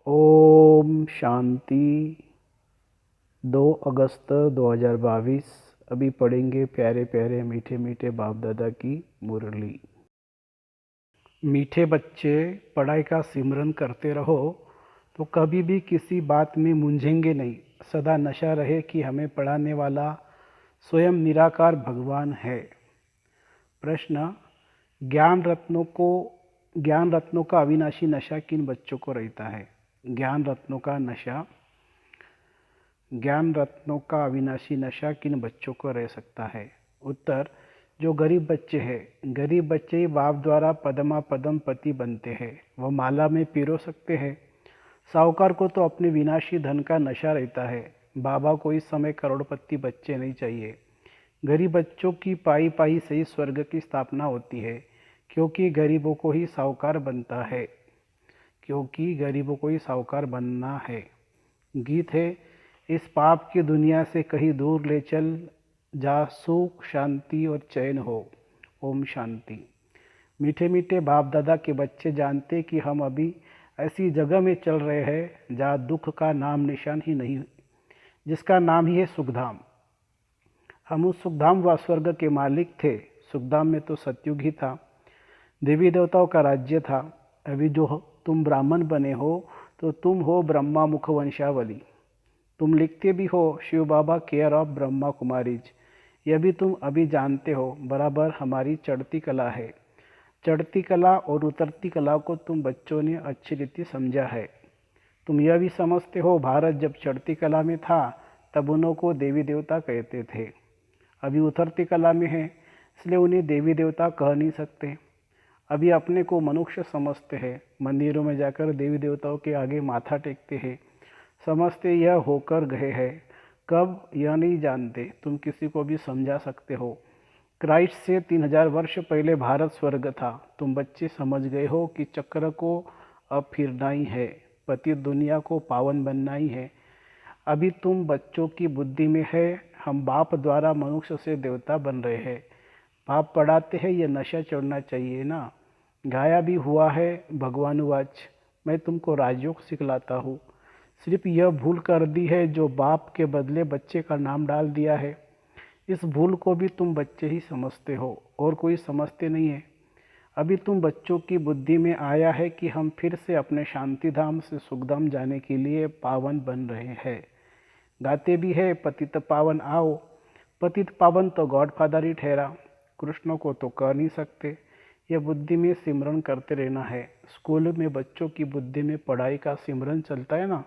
ओम शांति। 2 अगस्त 2022। अभी पढ़ेंगे प्यारे प्यारे मीठे मीठे बाप दादा की मुरली। मीठे बच्चे, पढ़ाई का सिमरन करते रहो तो कभी भी किसी बात में मूंझेंगे नहीं। सदा नशा रहे कि हमें पढ़ाने वाला स्वयं निराकार भगवान है। प्रश्न: ज्ञान रत्नों का अविनाशी नशा किन बच्चों को रहता है? ज्ञान रत्नों का अविनाशी नशा किन बच्चों को रह सकता है? उत्तर: जो गरीब बच्चे हैं। गरीब बच्चे ही बाप द्वारा पदमा पदम पति बनते हैं। वह माला में पिरो सकते हैं। साहूकार को तो अपने विनाशी धन का नशा रहता है। बाबा को इस समय करोड़पति बच्चे नहीं चाहिए। गरीब बच्चों की पाई पाई से ही स्वर्ग की स्थापना होती है, क्योंकि गरीबों को ही साहूकार बनना है। गीत है: इस पाप की दुनिया से कहीं दूर ले चल, जहाँ सुख शांति और चैन हो। ओम शांति। मीठे मीठे बाप दादा के बच्चे जानते कि हम अभी ऐसी जगह में चल रहे हैं जहाँ दुख का नाम निशान ही नहीं, जिसका नाम ही है सुखधाम। हम उस सुखधाम व स्वर्ग के मालिक थे। सुखधाम में तो सतयुग ही था, देवी देवताओं का राज्य था। अभी जो तुम ब्राह्मण बने हो तो तुम हो ब्रह्मा मुख वंशावली। तुम लिखते भी हो शिव बाबा केयर ऑफ ब्रह्मा कुमारीज। यह भी तुम अभी जानते हो, बराबर हमारी चढ़ती कला है। चढ़ती कला और उतरती कला को तुम बच्चों ने अच्छी रीति समझा है। तुम यह भी समझते हो, भारत जब चढ़ती कला में था तब उन्हों को देवी देवता कहते थे। अभी उतरती कला में है, इसलिए उन्हें देवी देवता कह नहीं सकते। अभी अपने को मनुष्य समझते हैं। मंदिरों में जाकर देवी देवताओं के आगे माथा टेकते हैं। समझते यह होकर गए हैं, कब यह नहीं जानते। तुम किसी को भी समझा सकते हो। क्राइस्ट से 3000 वर्ष पहले भारत स्वर्ग था। तुम बच्चे समझ गए हो कि चक्र को अब फिरना ही है, पतित दुनिया को पावन बनना ही है। अभी तुम बच्चों की बुद्धि में है, हम बाप द्वारा मनुष्य से देवता बन रहे हैं। बाप पढ़ाते हैं, यह नशा चढ़ना चाहिए ना। गाया भी हुआ है भगवानुवाच, मैं तुमको राजयोग सिखलाता हूँ। सिर्फ यह भूल कर दी है जो बाप के बदले बच्चे का नाम डाल दिया है। इस भूल को भी तुम बच्चे ही समझते हो और कोई समझते नहीं है। अभी तुम बच्चों की बुद्धि में आया है कि हम फिर से अपने शांति धाम से सुखधाम जाने के लिए पावन बन रहे हैं। गाते भी है पतित पावन आओ। पतित पावन तो गॉड फादर ही ठहरा, कृष्ण को तो कह नहीं सकते। यह बुद्धि में सिमरन करते रहना है। स्कूल में बच्चों की बुद्धि में पढ़ाई का सिमरन चलता है ना,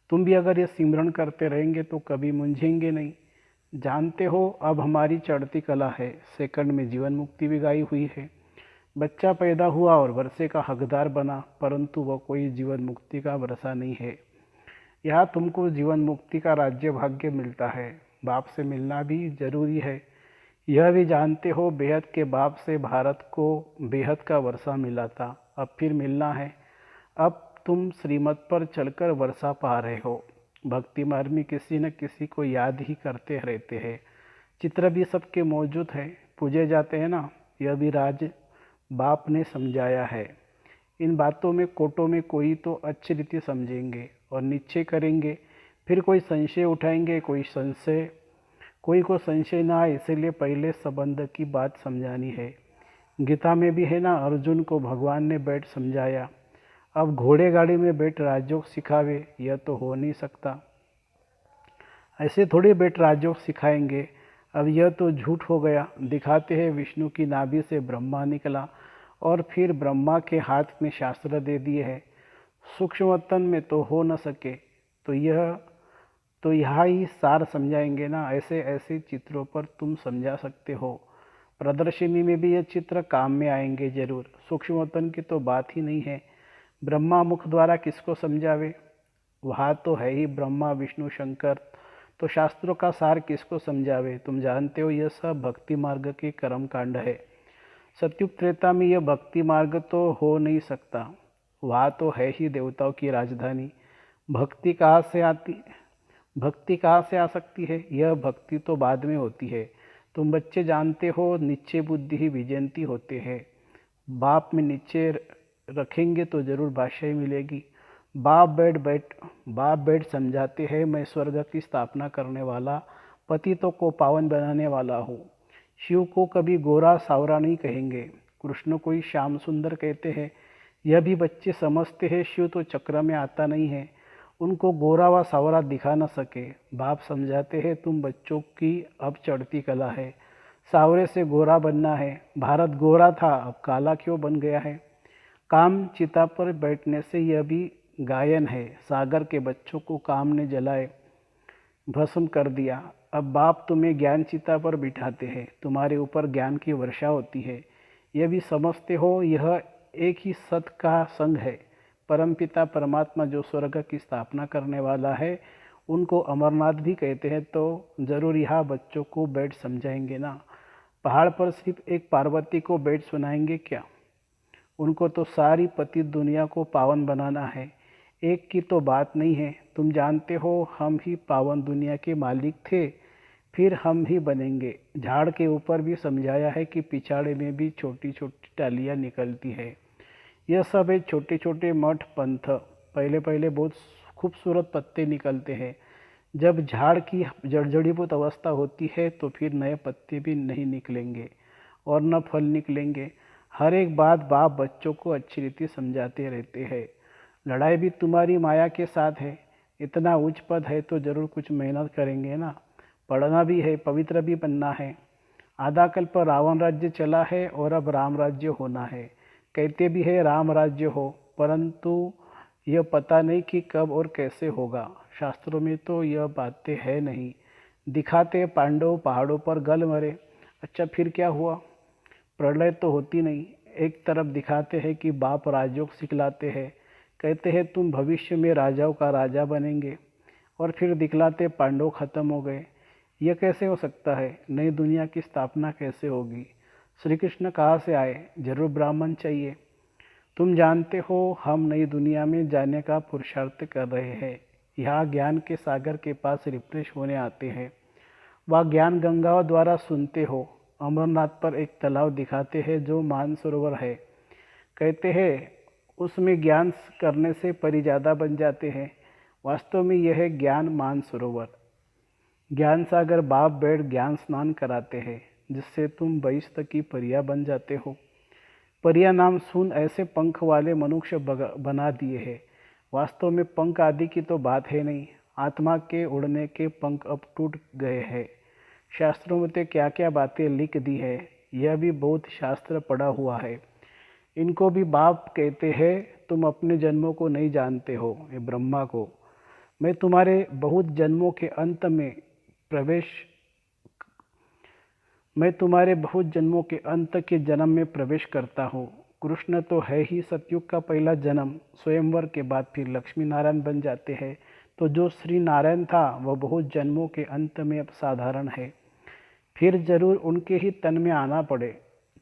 तुम भी अगर ये सिमरन करते रहेंगे तो कभी मुंझेंगे नहीं। जानते हो, अब हमारी चढ़ती कला है। सेकंड में जीवन मुक्ति भी गाई हुई है। बच्चा पैदा हुआ और वर्षे का हकदार बना, परंतु वह कोई जीवन मुक्ति का वर्षा नहीं है। यहाँ तुमको जीवन मुक्ति का राज्य भाग्य मिलता है। बाप से मिलना भी जरूरी है। यह भी जानते हो, बेहद के बाप से भारत को बेहद का वर्षा मिला था, अब फिर मिलना है। अब तुम श्रीमत पर चलकर वर्षा पा रहे हो। भक्ति मार्ग में किसी न किसी को याद ही करते रहते हैं। चित्र भी सबके मौजूद है, पूजे जाते हैं ना। यह भी राज बाप ने समझाया है। इन बातों में कोटों में कोई तो अच्छी रीति समझेंगे और निश्चय करेंगे, फिर कोई संशय उठाएंगे। कोई को संशय ना आए, इसीलिए पहले संबंध की बात समझानी है। गीता में भी है ना, अर्जुन को भगवान ने बैठ समझाया। अब घोड़े गाड़ी में बैठ राजयोग सिखावे, यह तो हो नहीं सकता। ऐसे थोड़ी बैठ राजयोग सिखाएंगे। अब यह तो झूठ हो गया। दिखाते हैं विष्णु की नाभि से ब्रह्मा निकला और फिर ब्रह्मा के हाथ में शास्त्र दे दिए हैं। सूक्ष्मतन में तो हो न सके, तो यहाँ ही सार समझाएंगे ना। ऐसे ऐसे चित्रों पर तुम समझा सकते हो। प्रदर्शनी में भी ये चित्र काम में आएंगे जरूर। सूक्ष्मतन की तो बात ही नहीं है। ब्रह्मा मुख द्वारा किसको समझावे? वहाँ तो है ही ब्रह्मा विष्णु शंकर, तो शास्त्रों का सार किसको समझावे? तुम जानते हो, यह सब भक्ति मार्ग के कर्म कांड है। सत्युग त्रेता में यह भक्ति मार्ग तो हो नहीं सकता। वहाँ तो है ही देवताओं की राजधानी। भक्ति कहाँ से आती भक्ति कहाँ से आ सकती है? यह भक्ति तो बाद में होती है। तुम बच्चे जानते हो, निश्चय बुद्धि ही विजयंती होते हैं। बाप में निश्चय रखेंगे तो जरूर बादशाही मिलेगी। बाप बेट समझाते हैं, मैं स्वर्ग की स्थापना करने वाला, पतितों को पावन बनाने वाला हूँ। शिव को कभी गोरा सावरा नहीं कहेंगे, कृष्ण को ही श्याम सुंदर कहते हैं। यह भी बच्चे समझते हैं, शिव तो चक्र में आता नहीं है, उनको गोरा व सावरा दिखा न सके। बाप समझाते हैं, तुम बच्चों की अब चढ़ती कला है, सावरे से गोरा बनना है। भारत गोरा था, अब काला क्यों बन गया है। काम चिता पर बैठने से यह भी गायन है, सागर के बच्चों को काम ने जलाए भस्म कर दिया। अब बाप तुम्हें ज्ञान चिता पर बिठाते हैं, तुम्हारे ऊपर ज्ञान की वर्षा होती है। यह भी समझते हो, यह एक ही सत का संग है। परमपिता परमात्मा जो स्वर्ग की स्थापना करने वाला है, उनको अमरनाथ भी कहते हैं, तो जरूर यहाँ बच्चों को बैठ समझाएंगे ना। पहाड़ पर सिर्फ एक पार्वती को बैठ सुनाएंगे क्या, उनको तो सारी पतित दुनिया को पावन बनाना है। एक की तो बात नहीं है, तुम जानते हो हम ही पावन दुनिया के मालिक थे, फिर हम ही बनेंगे। झाड़ के ऊपर भी समझाया है कि पिछाड़े में भी छोटी छोटी डालियाँ निकलती है। यह सब है छोटे छोटे मठ पंथ, पहले पहले बहुत खूबसूरत पत्ते निकलते हैं। जब झाड़ की जड़जड़ीभूत अवस्था होती है तो फिर नए पत्ते भी नहीं निकलेंगे और न फल निकलेंगे। हर एक बात बाप बच्चों को अच्छी रीति समझाते रहते हैं। लड़ाई भी तुम्हारी माया के साथ है, इतना उच्च पद है तो जरूर कुछ मेहनत करेंगे ना। पढ़ना भी है, पवित्र भी बनना है। आधा कल्प रावण राज्य चला है और अब राम राज्य होना है। कहते भी है राम राज्य हो, परंतु यह पता नहीं कि कब और कैसे होगा। शास्त्रों में तो यह बातें है नहीं। दिखाते पांडव पहाड़ों पर गल मरे, अच्छा फिर क्या हुआ। प्रलय तो होती नहीं। एक तरफ दिखाते हैं कि बाप राजयोग सिखलाते हैं, कहते हैं तुम भविष्य में राजाओं का राजा बनेंगे, और फिर दिखलाते पांडव खत्म हो गए। यह कैसे हो सकता है, नई दुनिया की स्थापना कैसे होगी। श्री कृष्ण कहाँ से आए, जरूर ब्राह्मण चाहिए। तुम जानते हो हम नई दुनिया में जाने का पुरुषार्थ कर रहे हैं। यहाँ ज्ञान के सागर के पास रिफ्रेश होने आते हैं। वह ज्ञान गंगाओं द्वारा सुनते हो। अमरनाथ पर एक तालाब दिखाते हैं जो मानसरोवर है। कहते हैं उसमें ज्ञान करने से परी ज़्यादा बन जाते हैं। वास्तव में यह है ज्ञान मानसरोवर। ज्ञान सागर बाप बैठ ज्ञान स्नान कराते हैं, जिससे तुम 22 तक की परिया बन जाते हो। परिया नाम सुन ऐसे पंख वाले मनुष्य बना दिए हैं। वास्तव में पंख आदि की तो बात है नहीं, आत्मा के उड़ने के पंख अब टूट गए हैं। शास्त्रों में तो क्या क्या बातें लिख दी है, यह भी बहुत शास्त्र पढ़ा हुआ है। इनको भी बाप कहते हैं, तुम अपने जन्मों को नहीं जानते हो। ये ब्रह्मा को मैं तुम्हारे बहुत जन्मों के अंत में प्रवेश मैं तुम्हारे बहुत जन्मों के अंत के जन्म में प्रवेश करता हूँ। कृष्ण तो है ही सतयुग का पहला जन्म, स्वयंवर के बाद फिर लक्ष्मी नारायण बन जाते हैं। तो जो श्री नारायण था वह बहुत जन्मों के अंत में अब साधारण है, फिर जरूर उनके ही तन में आना पड़े।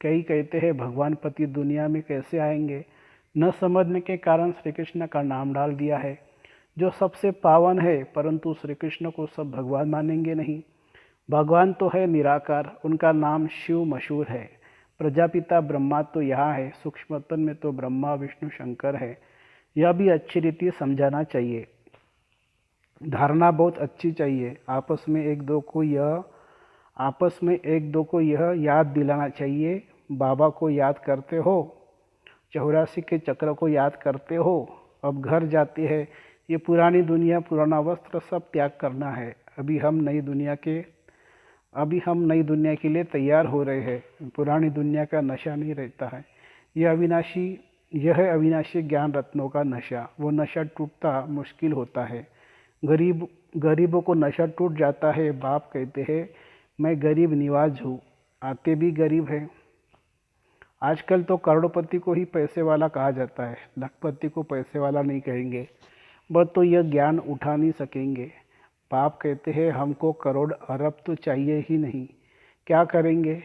कई कहते हैं भगवान पति दुनिया में कैसे आएंगे, न समझने के कारण श्री कृष्ण का नाम डाल दिया है, जो सबसे पावन है, परंतु श्री कृष्ण को सब भगवान मानेंगे नहीं। भगवान तो है निराकार, उनका नाम शिव मशहूर है। प्रजापिता ब्रह्मा तो यहाँ है, सूक्ष्मतन में तो ब्रह्मा विष्णु शंकर है। यह भी अच्छी रीति समझाना चाहिए। धारणा बहुत अच्छी चाहिए। आपस में एक दो को यह याद दिलाना चाहिए, बाबा को याद करते हो, 84 के चक्र को याद करते हो, अब घर जाते हैं। ये पुरानी दुनिया, पुराना वस्त्र सब त्याग करना है। अभी हम नई दुनिया के लिए तैयार हो रहे हैं। पुरानी दुनिया का नशा नहीं रहता है। यह है अविनाशी ज्ञान रत्नों का नशा। वो नशा टूटता मुश्किल होता है। गरीबों को नशा टूट जाता है। बाप कहते हैं मैं गरीब निवाज हूँ, आते भी गरीब है। आजकल तो करोड़पति को ही पैसे वाला कहा जाता है, लखपति को पैसे वाला नहीं कहेंगे। वह तो यह ज्ञान उठा नहीं सकेंगे। बाप कहते हैं हमको करोड़ अरब तो चाहिए ही नहीं, क्या करेंगे।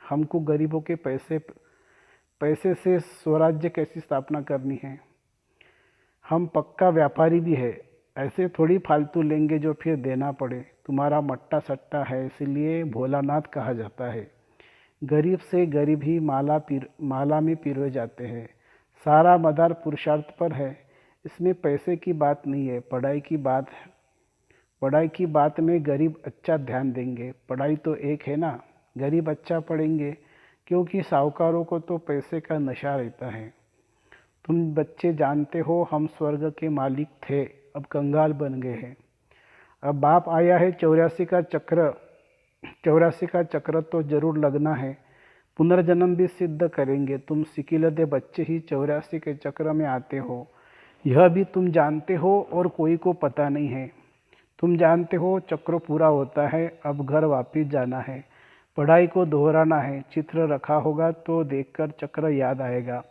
हमको गरीबों के पैसे से स्वराज्य कैसी स्थापना करनी है। हम पक्का व्यापारी भी है, ऐसे थोड़ी फालतू लेंगे जो फिर देना पड़े। तुम्हारा मट्टा सट्टा है, इसलिए भोलानाथ कहा जाता है। गरीब से गरीब ही माला में पिरोए जाते हैं। सारा मदार पुरुषार्थ पर है। इसमें पैसे की बात नहीं है, पढ़ाई की बात है। पढ़ाई की बात में गरीब अच्छा ध्यान देंगे, पढ़ाई तो एक है ना, गरीब अच्छा पढ़ेंगे, क्योंकि साहूकारों को तो पैसे का नशा रहता है। तुम बच्चे जानते हो हम स्वर्ग के मालिक थे, अब कंगाल बन गए हैं। अब बाप आया है 84 का चक्र, 84 का चक्र तो जरूर लगना है, पुनर्जन्म भी सिद्ध करेंगे। तुम सिकिलदे बच्चे ही 84 के चक्र में आते हो, यह भी तुम जानते हो और कोई को पता नहीं है। तुम जानते हो चक्र पूरा होता है, अब घर वापिस जाना है, पढ़ाई को दोहराना है। चित्र रखा होगा तो देखकर चक्र याद आएगा।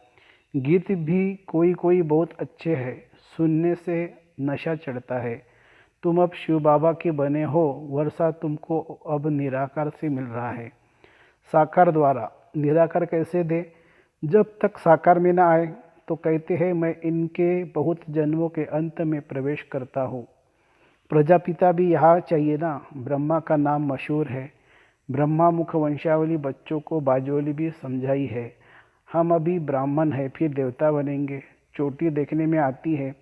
गीत भी कोई कोई बहुत अच्छे हैं, सुनने से नशा चढ़ता है। तुम अब शिव बाबा के बने हो, वर्षा तुमको अब निराकार से मिल रहा है, साकार द्वारा। निराकार कैसे दे? जब तक साकार में ना आए तो कहते हैं मैं इनके बहुत जन्मों के अंत में प्रवेश करता हूँ। प्रजापिता भी यहाँ चाहिए ना, ब्रह्मा का नाम मशहूर है। ब्रह्मा मुख वंशावली बच्चों को बाजोली भी समझाई है। हम अभी ब्राह्मण हैं, फिर देवता बनेंगे। चोटी देखने में आती है,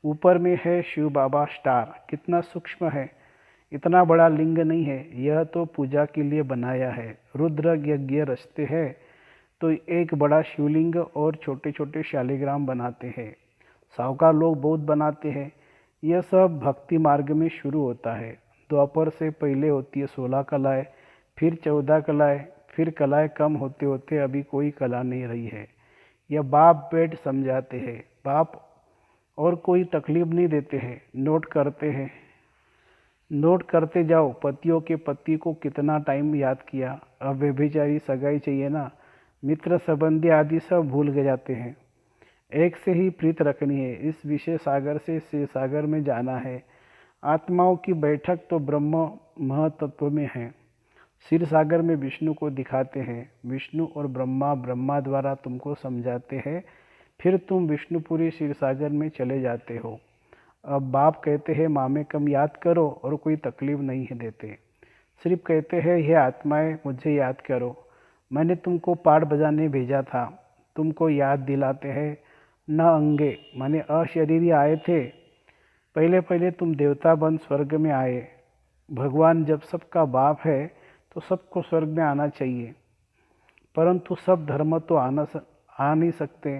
ऊपर में है शिव बाबा स्टार, कितना सूक्ष्म है, इतना बड़ा लिंग नहीं है, यह तो पूजा के लिए बनाया है। रुद्र यज्ञ रचते हैं तो एक बड़ा शिवलिंग और छोटे छोटे शालिग्राम बनाते हैं। साहूकार लोग बहुत बनाते हैं। यह सब भक्ति मार्ग में शुरू होता है। द्वापर से पहले होती है 16 कलाएँ, फिर 14 कलाएँ, फिर कलाएँ कम होते होते अभी कोई कला नहीं रही है। यह बाप बेट समझाते हैं, बाप और कोई तकलीफ नहीं देते हैं, नोट करते हैं। नोट करते जाओ, पतियों के पति को कितना टाइम याद किया, अब व्यभिचारी सगाई चाहिए ना, मित्र संबंधी आदि सब भूल गए जाते हैं। एक से ही प्रीत रखनी है, इस विषय सागर से शिव सागर में जाना है। आत्माओं की बैठक तो ब्रह्म महतत्व में है। क्षीर सागर में विष्णु को दिखाते हैं, विष्णु और ब्रह्मा ब्रह्मा द्वारा तुमको समझाते हैं, फिर तुम विष्णुपुरी क्षीर सागर में चले जाते हो। अब बाप कहते हैं मामे कम याद करो और कोई तकलीफ नहीं है देते, सिर्फ कहते हैं ये आत्माएं मुझे याद करो, मैंने तुमको पाठ बजाने भेजा था, तुमको याद दिलाते हैं। न अंगे माने अशरीरी आए थे, पहले पहले तुम देवता बन स्वर्ग में आए। भगवान जब सबका बाप है तो सबको स्वर्ग में आना चाहिए, परंतु सब धर्म तो आ नहीं सकते।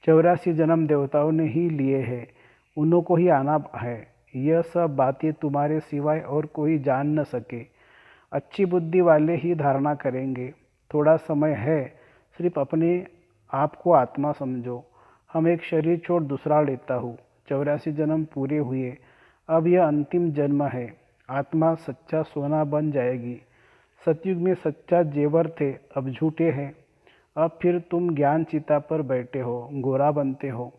84 जन्म देवताओं ने ही लिए हैं, उन्हों को ही आना है। यह सब बातें तुम्हारे सिवाय और कोई जान न सके, अच्छी बुद्धि वाले ही धारणा करेंगे। थोड़ा समय है, सिर्फ अपने आप को आत्मा समझो। हम एक शरीर छोड़ दूसरा लेता हूँ, 84 जन्म पूरे हुए, अब यह अंतिम जन्म है। आत्मा सच्चा सोना बन जाएगी। सतयुग में सच्चा जेवर थे, अब झूठे हैं। अब फिर तुम ज्ञान चिता पर बैठे हो, गोरा बनते हो।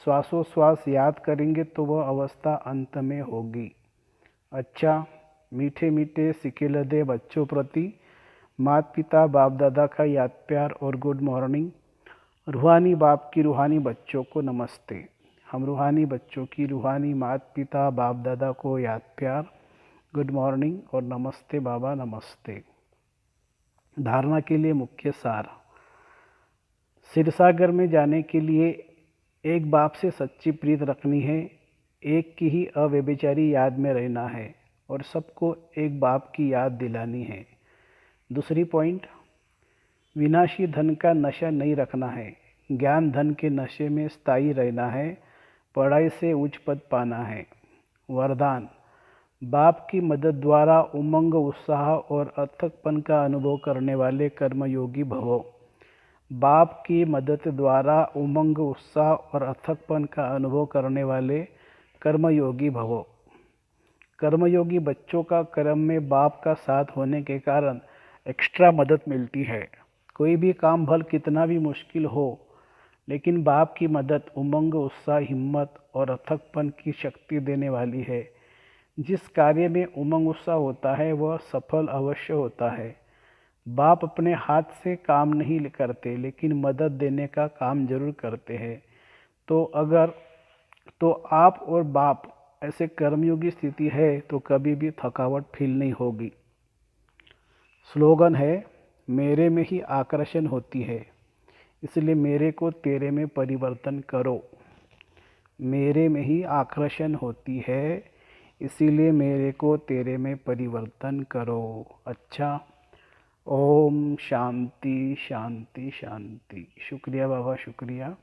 श्वासोश्वास याद करेंगे तो वह अवस्था अंत में होगी। अच्छा, मीठे मीठे सिकिलदे बच्चों प्रति माता पिता बाप दादा का याद प्यार और गुड मॉर्निंग। रूहानी बाप की रूहानी बच्चों को नमस्ते। हम रूहानी बच्चों की रूहानी माता पिता बाप दादा को याद प्यार, गुड मॉर्निंग और नमस्ते बाबा नमस्ते। धारणा के लिए मुख्य सार। क्षीरसागर में जाने के लिए एक बाप से सच्ची प्रीत रखनी है, एक की ही अव्यभिचारी याद में रहना है और सबको एक बाप की याद दिलानी है। दूसरी पॉइंट, विनाशी धन का नशा नहीं रखना है, ज्ञान धन के नशे में स्थायी रहना है, पढ़ाई से उच्च पद पाना है। वरदान, बाप की मदद द्वारा उमंग उत्साह और अथकपन का अनुभव करने वाले कर्मयोगी भवो। बाप की मदद द्वारा उमंग उत्साह और अथकपन का अनुभव करने वाले कर्मयोगी भवो। कर्मयोगी बच्चों का कर्म में बाप का साथ होने के कारण एक्स्ट्रा मदद मिलती है। कोई भी काम भल कितना भी मुश्किल हो, लेकिन बाप की मदद उमंग उत्साह हिम्मत और अथकपन की शक्ति देने वाली है। जिस कार्य में उमंग उत्साह होता है वह सफल अवश्य होता है। बाप अपने हाथ से काम नहीं करते, लेकिन मदद देने का काम जरूर करते हैं। तो आप और बाप ऐसे कर्मयोगी स्थिति है तो कभी भी थकावट फील नहीं होगी। स्लोगन है, मेरे में ही आकर्षण होती है, इसलिए मेरे को तेरे में परिवर्तन करो। मेरे में ही आकर्षण होती है, इसीलिए मेरे को तेरे में परिवर्तन करो। अच्छा। ओम शांति शांति शांति। शुक्रिया बाबा, शुक्रिया।